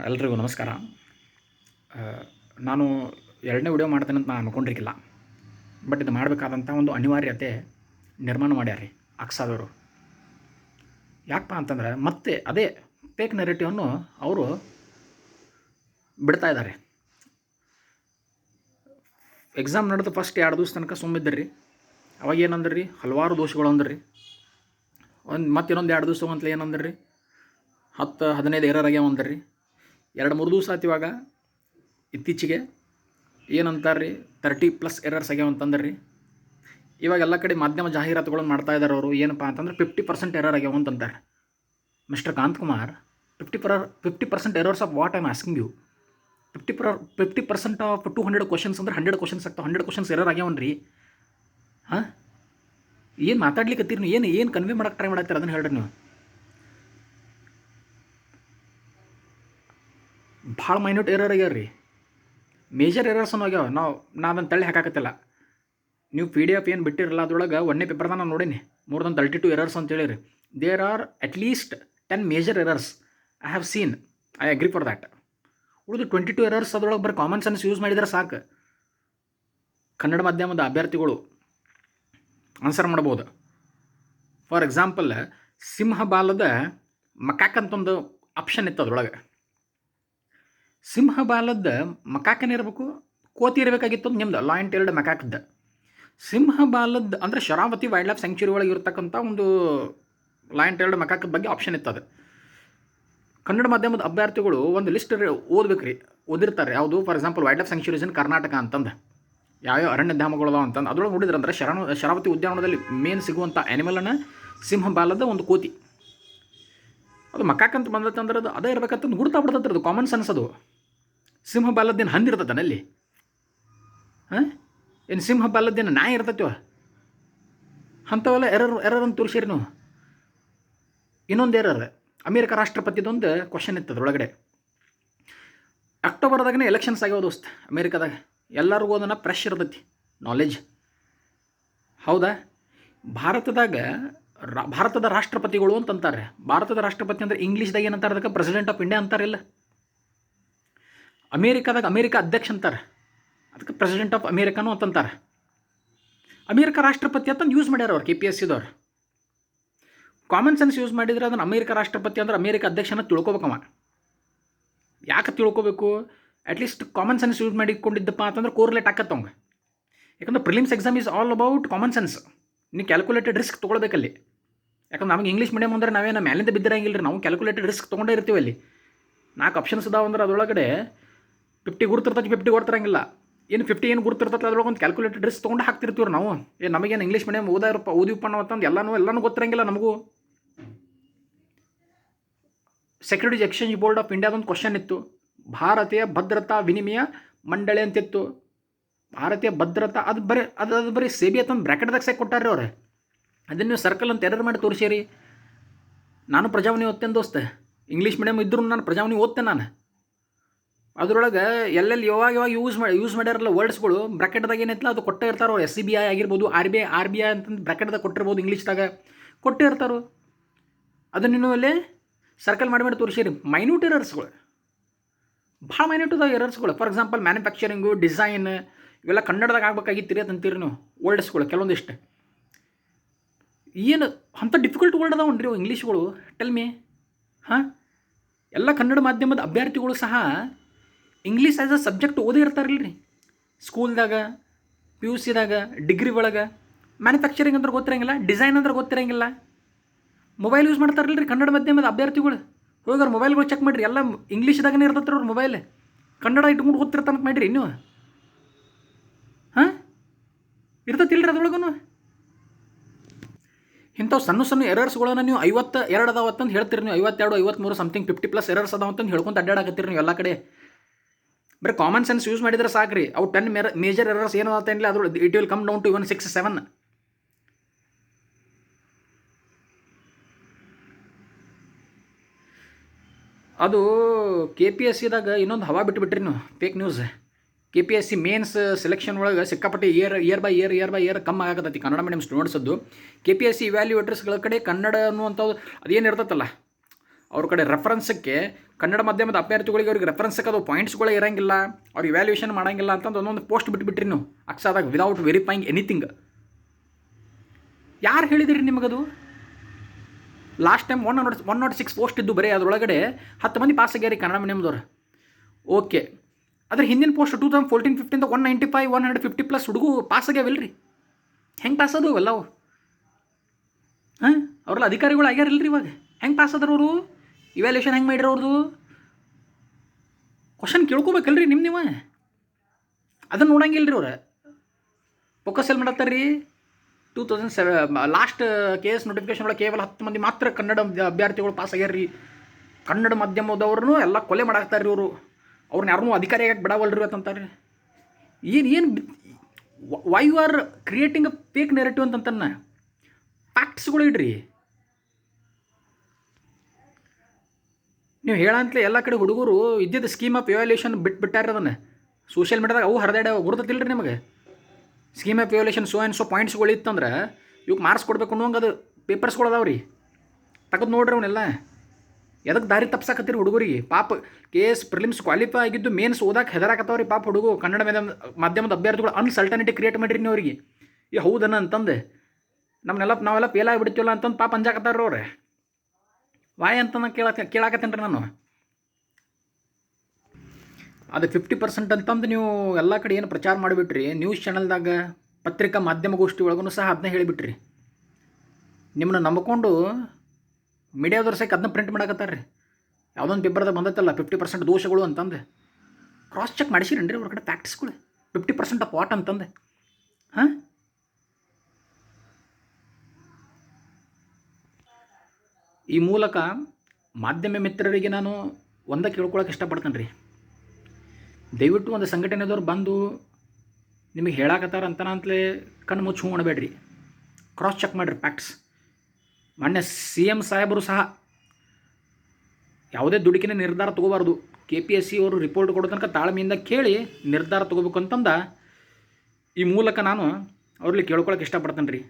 ಎಲ್ರಿಗೂ ನಮಸ್ಕಾರ. ಆ, ನಾನು ಎರಡನೇ ವಿಡಿಯೋ ಮಾಡ್ತೇನೆ ಅಂತ ನಾನು ಅಂದ್ಕೊಂಡಿರ್ಕಿಲ್ಲ. ಬಟ್ ಇದು ಮಾಡಬೇಕಾದಂಥ ಒಂದು ಅನಿವಾರ್ಯತೆ ನಿರ್ಮಾಣ ಮಾಡ್ಯಾರ ರೀ ಅಕ್ಸಾದವರು. ಯಾಕಪ್ಪ ಅಂತಂದ್ರೆ ಮತ್ತೆ ಅದೇ ಫೇಕ್ ನೆರೆಟಿವನ್ನು ಅವರು ಬಿಡ್ತಾ ಇದ್ದಾರೆ. ಎಕ್ಸಾಮ್ ನಡೆದು ಫಸ್ಟ್ 2 ದಿವಸ ತನಕ ಸುಮ್ಮಿದ್ದರಿ. ಅವಾಗ ಏನಂದ್ರಿ ರೀ, ಹಲವಾರು ದೋಷಗಳು ಅಂದ್ರಿ. ಮತ್ತೆ ಇನ್ನೊಂದು 2 ದಿವಸ ಅಂತಲೇ ಏನಂದ್ರಿ, 10-15 ಎರರ್ ಆಗ್ಯಾವ ಅಂದ್ರಿ. 2-3 ದಿವಸ ಆಯ್ತು. ಇವಾಗ ಇತ್ತೀಚೆಗೆ ಏನಂತಾರೆ ರೀ, 30+ ಎರರ್ಸ್ ಆಗ್ಯಾವ ಅಂತಂದ್ರೆ ರೀ. ಇವಾಗ ಎಲ್ಲ ಕಡೆ ಮಾಧ್ಯಮ ಜಾಹೀರಾತುಗಳನ್ನು ಮಾಡ್ತಾ ಇದ್ದಾರೆ ಅವರು. ಏನಪ್ಪ ಅಂತಂದ್ರೆ 50% ಎರರ್ ಆಗ್ಯಾವ ಅಂತಂತಾರೆ. Mister Kanthakumar, 50% errors of what I am asking you. 50% of 200 questions ಅಂದ್ರೆ 100 ಕ್ವಶನ್ಸ್ ಆಗ್ತಾವೆ. 100 ಕ್ವಶನ್ಸ್ ಎರರ್ ಆಗ್ಯಾವನ್ರಿ. ಹಾಂ, ಏನು ಮಾತಾಡ್ಲಿಕ್ಕತ್ತೀರಿ ನೀವು? ಏನು ಕನ್ವೆ ಮಾಡಕ್ಕೆ ಟ್ರೈ ಮಾಡತ್ತೀರ ಅದನ್ನು ಹೇಳ್ರಿ ನೀವು. ಭಾಳ ಮೈನ್ಯೂಟ್ ಎರರ್ ಆಗ್ಯಾವ ರೀ. ಮೇಜರ್ ಎರರ್ಸನ್ನು ಆಗ್ಯಾವ. ನಾನು ಅದನ್ನು ತಳ್ಳಿ ಹಾಕಾಕತ್ತಿಲ್ಲ. ನೀವು PDF ಏನು ಬಿಟ್ಟಿರಲ್ಲ, ಅದ್ರೊಳಗೆ 1ನೇ ಪೇಪರ್ದಾಗ ನಾನು ನೋಡೀನಿ, more than 32 ಎರರ್ಸ್ ಅಂತೇಳಿ ರೀ. There are at least 10 major errors I have seen. I agree for that. ಉಳಿದು 22 ಎರರ್ಸ್ ಅದ್ರೊಳಗೆ ಬರೀ ಕಾಮನ್ ಸೆನ್ಸ್ ಯೂಸ್ ಮಾಡಿದರೆ ಸಾಕು, ಕನ್ನಡ ಮಾಧ್ಯಮದ ಅಭ್ಯರ್ಥಿಗಳು ಆನ್ಸರ್ ಮಾಡ್ಬೋದು. ಫಾರ್ ಎಕ್ಸಾಂಪಲ್, ಸಿಂಹಬಾಲದ ಮಕಾಕ್ ಅಂತ ಒಂದು ಆಪ್ಷನ್ ಇತ್ತು ಅದ್ರೊಳಗೆ. ಸಿಂಹಬಾಲದ ಮಕಾಕನೇ ಇರಬೇಕು, ಕೋತಿ ಇರಬೇಕಾಗಿತ್ತು ನಿಮ್ದು ಲಾ ಆ್ಯಂಡ್ ಟೈಲ್ಡ್ ಮಕಾಕ್ದ. ಸಿಂಹಬಾಲದ ಅಂದರೆ ಶರಾವತಿ ವೈಲ್ಡ್ ಲೈಫ್ ಸ್ಯಾಂಕ್ಚುರಿ ಒಳಗೆ ಇರ್ತಕ್ಕಂಥ ಒಂದು ಲಾ ಆ್ಯಂಡ್ ಟೈಲ್ಡ್ ಮಕಾಕದ ಬಗ್ಗೆ ಆಪ್ಷನ್ ಇತ್ತು. ಅದು ಕನ್ನಡ ಮಾಧ್ಯಮದ ಅಭ್ಯರ್ಥಿಗಳು ಒಂದು ಲಿಸ್ಟ್ ಓದ್ಬೇಕು ರೀ, ಓದಿರ್ತಾರೆ. ಯಾವುದು, for example wildlife sanctuaries in Karnataka ಅಂತಂದು, ಯಾವ್ಯಾವ ಅರಣ್ಯಧಾಮಗಳದಾವ ಅಂತಂದು ಅದ್ರೊಳಗೆ ನೋಡಿದ್ರಂದ್ರೆ ಶರಾವತಿ ಉದ್ಯಾನವನದಲ್ಲಿ ಮೇನ್ ಸಿಗುವಂಥ ಆ್ಯನಿಮಲನ್ನು ಸಿಂಹಬಾಲದ ಒಂದು ಕೋತಿ. ಅದು ಮಕಾಕಂತ ಬಂದತ್ತಂದ್ರೆ ಅದು ಅದೇ ಇರ್ಬೇಕಂತಂದು ಗುರ್ತಾಗ್ಬಿಡ್ತತ್ರಿ. ಅದು ಕಾಮನ್ ಸೆನ್ಸ್. ಅದು ಸಿಂಹಬಾಲದ್ದೇನು ಹಂದಿರ್ತದನಲ್ಲಿ? ಹಾಂ, ಏನು ಸಿಂಹಬಾಲದ್ದೇನು ನಾಯಿ ಇರ್ತೈತಿವ? ಅಂಥವೆಲ್ಲ ಎರರ್ ಅಂತ ತೋರಿಸಿರಿ ನೀವು. ಇನ್ನೊಂದು ಎರರ್, ಅಮೇರಿಕ ರಾಷ್ಟ್ರಪತಿದೊಂದು ಕ್ವಶನ್ ಇತ್ತು ಅದರೊಳಗಡೆ. ಅಕ್ಟೋಬರ್ದಾಗನೇ ಎಲೆಕ್ಷನ್ಸ್ ಆಗ್ಯಾವ ದೋಸ್ತ ಅಮೇರಿಕಾದಾಗ. ಎಲ್ಲರಿಗೂ ಅದನ್ನು ಫ್ರೆಶ್ ಇರ್ತೈತಿ ನಾಲೆಜ್. ಹೌದಾ? ಭಾರತದ ರಾಷ್ಟ್ರಪತಿಗಳು ಅಂತಂತಾರೆ. ಭಾರತದ ರಾಷ್ಟ್ರಪತಿ ಅಂದರೆ ಇಂಗ್ಲೀಷ್ದಾಗ ಏನಂತಾರೆ, ಅದಕ್ಕೆ ಪ್ರೆಸಿಡೆಂಟ್ ಆಫ್ ಇಂಡಿಯಾ ಅಂತಾರಿಲ್ಲ. ಅಮೇರಿಕಾದಾಗ ಅಮೇರಿಕಾ ಅಧ್ಯಕ್ಷ ಅಂತಾರೆ, ಅದಕ್ಕೆ ಪ್ರೆಸಿಡೆಂಟ್ ಆಫ್ ಅಮೇರಿಕಾನು ಅಂತಂತಾರೆ. ಅಮೇರಿಕಾ ರಾಷ್ಟ್ರಪತಿ ಅಂತಂದು ಯೂಸ್ ಮಾಡ್ಯಾರ ಅವ್ರು KPSCದವ್ರು. ಕಾಮನ್ ಸೆನ್ಸ್ ಯೂಸ್ ಮಾಡಿದರೆ ಅದನ್ನು ಅಮೇರಿಕಾ ರಾಷ್ಟ್ರಪತಿ ಅಂದ್ರೆ ಅಮೇರಿಕಾ ಅಧ್ಯಕ್ಷನ ತಿಳ್ಕೊಬೇಕವ. ಯಾಕೆ ತಿಳ್ಕೊಬೇಕು? ಅಟ್ಲೀಸ್ಟ್ ಕಾಮನ್ ಸೆನ್ಸ್ ಯೂಸ್ ಮಾಡಿಕೊಂಡಿದ್ದಪ್ಪ ಅಂತಂದ್ರೆ ಕೋರ್ಲೇಟ್ ಆಕತ್ತವಂಗೆ. ಯಾಕಂದ್ರೆ prelims exam is all about common sense. ನೀವು ಕ್ಯಾಲ್ಕುಲೇಟೆಡ್ ರಿಸ್ಕ್ ತೊಗೊಳ್ಬೇಕಲ್ಲಿ. ಯಾಕಂದ್ರೆ ನಮಗೆ ಇಂಗ್ಲೀಷ್ ಮೀಡಿಯಮ್ ಅಂದರೆ ನಾವೇನು ಮ್ಯಾಲಿಂದ ಬಿದ್ದಿರಂಗಿಲ್ಲ ರೀ. ನಾವು ಕ್ಯಾಲ್ಕುಲೇಟೆಡ್ ರಿಸ್ಕ್ ತೊಗೊಂಡೇ ಇರ್ತೀವಿ. ಅಲ್ಲಿ 4 ಆಪ್ಷನ್ಸ್ ಇದಾವೆ ಅಂದ್ರೆ ಅದರೊಳಗಡೆ 50 ಗುರ್ತಿರ್ತೈತಿ, 50 ಗೊತ್ತಿರಂಗಿಲ್ಲ. ಏನು 50 ಏನು ಗುರ್ತಿರ್ತೈತಿ, ಅದ್ರೊಳಗೆ ಒಂದು ಕ್ಯಾಲ್ಕುಲೇಟೆಡ್ ರಿಸ್ಕ್ ತೊಗೊಂಡು ಹಾಕ್ತಿರ್ತೀವಿ ನಾವು. ನಮಗೇನು ಇಂಗ್ಲೀಷ್ ಮೀಡಿಯಮ್ ಓದಿವಪ್ಪ ನಾವು ಅಂತಂದು ಎಲ್ಲನೂ ಗೊತ್ತಿರಂಗಿಲ್ಲ ನಮಗೂ. ಸೆಕ್ಯೂರಿಟೀಸ್ ಎಕ್ಸ್ಚೇಂಜ್ ಬೋರ್ಡ್ ಆಫ್ ಇಂಡಿಯಾದೊಂದು ಕ್ವಶನ್ ಇತ್ತು, ಭಾರತೀಯ ಭದ್ರತಾ ವಿನಿಮಯ ಮಂಡಳಿ ಅಂತಿತ್ತು. ಭಾರತೀಯ ಭದ್ರತಾ ಅದು ಬರೀ ಸೇಬಿ ಅಂತಂದು ಬ್ರ್ಯಾಕೆಟ್ದಾಗ ಸೆಕ್ ಕೊಟ್ಟಾರ್ರಿ ಅವ್ರೆ. ಅದನ್ನು ನೀವು ಸರ್ಕಲ್ ಅಂತ ಎರರ್ ಮಾಡಿ ತೋರಿಸಿರಿ. ನಾನು ಪ್ರಜಾವಾಣಿ ಓದ್ತೇನೆ ದೋಸ್ತ, ಇಂಗ್ಲೀಷ್ ಮೀಡಿಯಮ್ ಇದ್ದರೂ ನಾನು ಪ್ರಜಾವಾಣಿ ಓದ್ತೇನೆ. ನಾನು ಅದರೊಳಗೆ ಎಲ್ಲೆಲ್ಲಿ ಯಾವಾಗ ಯೂಸ್ ಮಾಡ್ಯಾರಲ್ಲ ವರ್ಡ್ಸ್ಗಳು ಬ್ರ್ಯಾಕೆಟ್ದಾಗ ಏನೈತಲ್ಲ ಅದು ಕೊಟ್ಟೇ ಇರ್ತಾರೋ. SCBI ಆಗಿರ್ಬೋದು, RBI ಅಂತಂದು ಬ್ರ್ಯಾಕೆಟ್ದಾಗ ಕೊಟ್ಟಿರ್ಬೋದು, ಇಂಗ್ಲೀಷ್ದಾಗ ಕೊಟ್ಟೇ ಇರ್ತಾರೋ. ಅದನ್ನು ನೀವು ಅಲ್ಲೇ ಸರ್ಕಲ್ ಮಾಡಿ ತೋರಿಸಿರಿ. ಮೈನ್ಯೂಟ್ ಎರರ್ಸ್ಗಳು, ಭಾಳ ಮೈನ್ಯೂಟ್ ಅದಾವ ಎರರ್ಸ್ಗಳು. ಫಾರ್ ಎಕ್ಸಾಂಪಲ್ ಮ್ಯಾನುಫ್ಯಾಕ್ಚರಿಂಗು, ಡಿಸೈನ್, ಇವೆಲ್ಲ ಕನ್ನಡದಾಗ ಆಗ್ಬೇಕಾಗಿತ್ತು ಅಂತಂತೀರಿ ನೀವು. ವರ್ಡ್ಸ್ಗಳು ಕೆಲವೊಂದಿಷ್ಟು ಏನು ಅಂಥ ಡಿಫಿಕಲ್ಟ್ ವರ್ಡ್ ಅದಾವನ್ರಿ ಅವು ಇಂಗ್ಲೀಷ್ಗಳು. Tell me. ಹಾಂ, ಎಲ್ಲ ಕನ್ನಡ ಮಾಧ್ಯಮದ ಅಭ್ಯರ್ಥಿಗಳು ಸಹ ಇಂಗ್ಲೀಷ್ ಆ್ಯಸ್ ಅ ಸಬ್ಜೆಕ್ಟ್ ಓದೇ ಇರ್ತಾರಿಲ್ಲ ರೀ. ಸ್ಕೂಲ್ದಾಗ, PUCದಾಗ, ಡಿಗ್ರಿ ಒಳಗೆ. ಮ್ಯಾನುಫ್ಯಾಕ್ಚರಿಂಗ್ ಅಂದ್ರೆ ಗೊತ್ತಿರಂಗಿಲ್ಲ, ಡಿಸೈನ್ ಅಂದ್ರೆ ಗೊತ್ತಿರಂಗಿಲ್ಲ. ಮೊಬೈಲ್ ಯೂಸ್ ಮಾಡ್ತಾರಿಲ್ಲ ರೀ ಕನ್ನಡ ಮಾಧ್ಯಮದ ಅಭ್ಯರ್ಥಿಗಳು. ಹೋಗಾರ ಮೊಬೈಲ್ಗಳು ಚೆಕ್ ಮಾಡಿರಿ, ಎಲ್ಲ ಇಂಗ್ಲೀಷ್ದಾಗನೇ ಇರ್ತೈತೆ ಅವ್ರ ಮೊಬೈಲ್. ಕನ್ನಡ ಇಟ್ಕೊಂಡು ಓದ್ತಿರ್ತಾನಂತ ಮಾಡಿರಿ ನೀವು. ಹಾಂ, ಇರ್ತೈತಿಲ್ಲ ರೀ ಅದ್ರೊಳಗೂ. ಇಂಥವು ಸಣ್ಣ ಎರರ್ಸ್ಗಳನ್ನ ನೀವು 52 ಅದಾವ ಅಂತಂದು ಹೇಳ್ತೀರಿ ನೀವು. 52, 53 ಸಮಥಿಂಗ್ 50+ ಎರರ್ಸ್ ಅದಾವ ಅಂತಂದು ಹೇಳ್ಕೊಂತ ಅಡ್ಡಾಡಕತ್ತೀರಿ ನೀವು ಎಲ್ಲ ಕಡೆ. ಬರೀ ಕಾಮನ್ ಸೆನ್ಸ್ ಯೂಸ್ ಮಾಡಿದ್ರೆ ಸಾಕ್ರಿ. ಅವು 10 ಮೇಜರ್ ಎರರ್ಸ್ ಏನು ಇಲ್ಲ, ಅದ್ರ it will come down to 1, 6, 7. ಅದು KPSCದಾಗ ಇನ್ನೊಂದು ಹವಾ ಬಿಟ್ಟುಬಿಟ್ರಿ ನೀವು, fake news. KPSC mains selection ಒಳಗೆ ಸಿಕ್ಕಾಪಟ್ಟೆ ಇಯರ್ ಬೈ ಇಯರ್ ಕಮ್ಮಿ ಆಗತೈತಿ ಕನ್ನಡ ಮೀಡಿಯಮ್ ಸ್ಟೂಡೆಂಟ್ಸದ್ದು. KPSC ಇವ್ಯಾಲ್ಯೂಯೇಟರ್ಸ್ಗಳ ಕಡೆ ಕನ್ನಡ ಅನ್ನುವಂಥದ್ದು ಅದೇನು ಇರ್ತೈತಲ್ಲ, ಅವ್ರ ಕಡೆ ರೆಫರೆನ್ಸಕ್ಕೆ ಕನ್ನಡ ಮಾಧ್ಯಮದ ಅಭ್ಯರ್ಥಿಗಳಿಗೆ ಅವ್ರಿಗೆ ರೆಫರೆನ್ಸಕ್ಕೆ ಅದು ಪಾಯಿಂಟ್ಸ್ಗಳೇ ಇರೋಂಗಿಲ್ಲ, ಅವ್ರು ಇವ್ಯಾಲ್ಯೂಯೇಷನ್ ಮಾಡೋಂಗಿಲ್ಲ ಅಂತಂದು ಒಂದೊಂದು ಪೋಸ್ಟ್ ಬಿಟ್ಬಿಟ್ರಿ ನೀವು ಅಕ್ಸಾದಾಗ ವಿದೌಟ್ ವೆರಿಫೈಯಿಂಗ್ ಎನಿಥಿಂಗ್. ಯಾರು ಹೇಳಿದಿರಿ ನಿಮಗದು? ಲಾಸ್ಟ್ ಟೈಮ್ 106 ಪೋಸ್ಟ್ ಇದ್ದು ಬರೀ ಅದರೊಳಗಡೆ 10 ಮಂದಿ ಪಾಸ್ ಆಗ್ಯಾರಿ ಕನ್ನಡ ಮೀಡಿಯಮ್ದವ್ರು. ಓಕೆ, ಅದ್ರ ಹಿಂದಿನ ಪೋಸ್ಟ್ 2014-15 195 150+ ಹುಡುಗು ಪಾಸ್ ಆಗ್ಯಾವಿಲ್ರಿ. ಹೆಂಗೆ ಪಾಸ್ ಅದು ಅವೆಲ್ಲವು? ಹಾಂ, ಅವ್ರೆಲ್ಲ ಅಧಿಕಾರಿಗಳು ಆಗ್ಯಾರಿಲ್ರಿ ಇವಾಗ. ಹೆಂಗೆ ಪಾಸ್ ಅದ್ರ ಅವರು? ಇವ್ಯಾಲ್ಯೂಷನ್ ಹೆಂಗೆ ಮಾಡಿರೋ ಅವ್ರದ್ದು? ಕ್ವಶನ್ ಕೇಳ್ಕೊಬೇಕಲ್ರಿ ನೀವು ಅದನ್ನು ನೋಡಂಗಿಲ್ಲ ರೀ ಅವ್ರು. ಫೋಕಸ್ ಎಲ್ಲಿ ಮಾಡತ್ತಾರೆ ರೀ? 2007 ಲಾಸ್ಟ್ KS ನೋಟಿಫಿಕೇಶನ್ ಒಳಗೆ ಕೇವಲ 10 ಮಂದಿ ಮಾತ್ರ ಕನ್ನಡ ಅಭ್ಯರ್ಥಿಗಳು ಪಾಸ್ ಆಗ್ಯಾರ್ರಿ. ಕನ್ನಡ ಮಾಧ್ಯಮದವ್ರನ್ನೂ ಎಲ್ಲ ಕೊಲೆ ಮಾಡಾಕ್ತಾರೆ ರೀ ಅವರು. ಅವ್ರನ್ನ ಯಾರನ್ನೂ ಅಧಿಕಾರಿಯಾಗಿ ಬಿಡವಲ್ರಿ ಅಂತಂತಾರೆ. ಏನು why you are creating a fake narrative ಅಂತಂತಾನೆ. ಫ್ಯಾಕ್ಟ್ಸ್ಗಳು ಇಡ್ರಿ. ನೀವು ಹೇಳಂತಲೇ ಎಲ್ಲ ಕಡೆ ಹುಡುಗರು ಇದ್ದಿದ್ದು ಸ್ಕೀಮ್ ಆಫ್ ಇವ್ಯಾಲ್ಯೂಯೇಷನ್ ಬಿಟ್ಬಿಟ್ಟಾರೆ. ಅದನ್ನು ಸೋಷಿಯಲ್ ಮೀಡಿಯಾದಾಗ ಅವು ಹರಿದಾಡ ಗುರುತಿಲ್ರಿ ನಿಮಗೆ. ಸ್ಕೀಮ್ ಆಫ್ ಇವ್ಯಾಲ್ಯೂಯೇಷನ್ ಸೊ ಪಾಯಿಂಟ್ಸ್ಗಳು ಇತ್ತಂದ್ರೆ ಇವಕ್ಕೆ ಮಾರ್ಕ್ಸ್ ಕೊಡಬೇಕು ಅನ್ನೋಂಗೆ ಅದು ಪೇಪರ್ಸ್ಗಳು ಅದಾವೆ ರೀ. ತೆಗೆದು ನೋಡ್ರಿ ಅವನ್ನೆಲ್ಲ. ಎದಕ್ಕೆ ದಾರಿ ತಪ್ಸಾಕತ್ತೀರಿ ಹುಡುಗರಿಗೆ? ಪಾಪ KS ಪ್ರಿಲಿಮ್ಸ್ ಕ್ವಾಲಿಫೈ ಆಗಿದ್ದು ಮೇನ್ಸ್ ಓದಕ್ಕೆ ಹೆದರಾಕತ್ತವ್ರಿ ಪಾಪ ಹುಡುಗು. ಕನ್ನಡ ಮಾಧ್ಯಮದ ಅಭ್ಯರ್ಥಿಗಳು ಅನ್ಸರ್ಟನಿಟಿ ಕ್ರಿಯೇಟ್ ಮಾಡಿರಿ ನೀವು ಅವ್ರಿಗೆ. ಈ ಹೌದನ್ನ ಅಂತಂದು ನಾವೆಲ್ಲ ಫೇಲ್ ಆಗಿಬಿಡ್ತೀವಲ್ಲ ಅಂತಂದು ಪಾಪ ಅಂಜಾಕತ್ತಾರ ಅವ್ರೆ. ವಾಯ್ ಅಂತ ಕೇಳಾಕತ್ತೇನೆ ರೀ ನಾನು. ಅದು 50% ಅಂತಂದು ನೀವು ಎಲ್ಲ ಕಡೆ ಏನು ಪ್ರಚಾರ ಮಾಡಿಬಿಟ್ರಿ. ನ್ಯೂಸ್ ಚಾನಲ್ದಾಗ, ಪತ್ರಿಕಾ ಮಾಧ್ಯಮಗೋಷ್ಠಿ ಒಳಗೂ ಸಹ ಅದನ್ನೇ ಹೇಳಿಬಿಟ್ರಿ. ನಿಮ್ಮನ್ನ ನಂಬಿಕೊಂಡು ಮೀಡಿಯಾದವ್ರು ಸಹ ಅದನ್ನ ಪ್ರಿಂಟ್ ಮಾಡಾಕತ್ತಾರೆ ರೀ. ಯಾವುದೊಂದು ಪೇಪರ್ದಾಗ ಬಂದತ್ತಲ್ಲ 50% ದೋಷಗಳು ಅಂತಂದು. ಕ್ರಾಸ್ ಚೆಕ್ ಮಾಡಿಸಿರೇನ್ರಿ ಅವ್ರ ಕಡೆ ಫ್ಯಾಕ್ಟ್ಸ್ಗಳು? 50% ಆಫ್ ವಾಟ್ ಅಂತಂದು. ಹಾಂ, ಈ ಮೂಲಕ ಮಾಧ್ಯಮ ಮಿತ್ರರಿಗೆ ನಾನು ಒಂದೇ ಕೇಳ್ಕೊಳಕ್ಕೆ ಇಷ್ಟಪಡ್ತೇನೆ ರೀ. ದಯವಿಟ್ಟು ಒಂದು ಸಂಘಟನೆದವ್ರು ಬಂದು ನಿಮಗೆ ಹೇಳಾಕತ್ತಾರ ಅಂತಲೇ ಕಣ್ಣು ಮುಚ್ಚಿ ಹೂ ಮಾಡಬೇಡ್ರಿ. ಕ್ರಾಸ್ ಚೆಕ್ ಮಾಡಿರಿ ಫ್ಯಾಕ್ಟ್ಸ್. ಮೊನ್ನೆ CM ಸಾಹೇಬರು ಸಹ ಯಾವುದೇ ದುಡುಕಿನ ನಿರ್ಧಾರ ತೊಗೋಬಾರ್ದು. KPSC ಅವರು ರಿಪೋರ್ಟ್ ಕೊಡೋ ತನಕ ತಾಳ್ಮೆಯಿಂದ ಕೇಳಿ ನಿರ್ಧಾರ ತೊಗೋಬೇಕು ಅಂತಂದ ಈ ಮೂಲಕ ನಾನು ಅವ್ರಲ್ಲಿ ಕೇಳ್ಕೊಳಕ್ಕೆ ಇಷ್ಟಪಡ್ತೇನೆ ರೀ.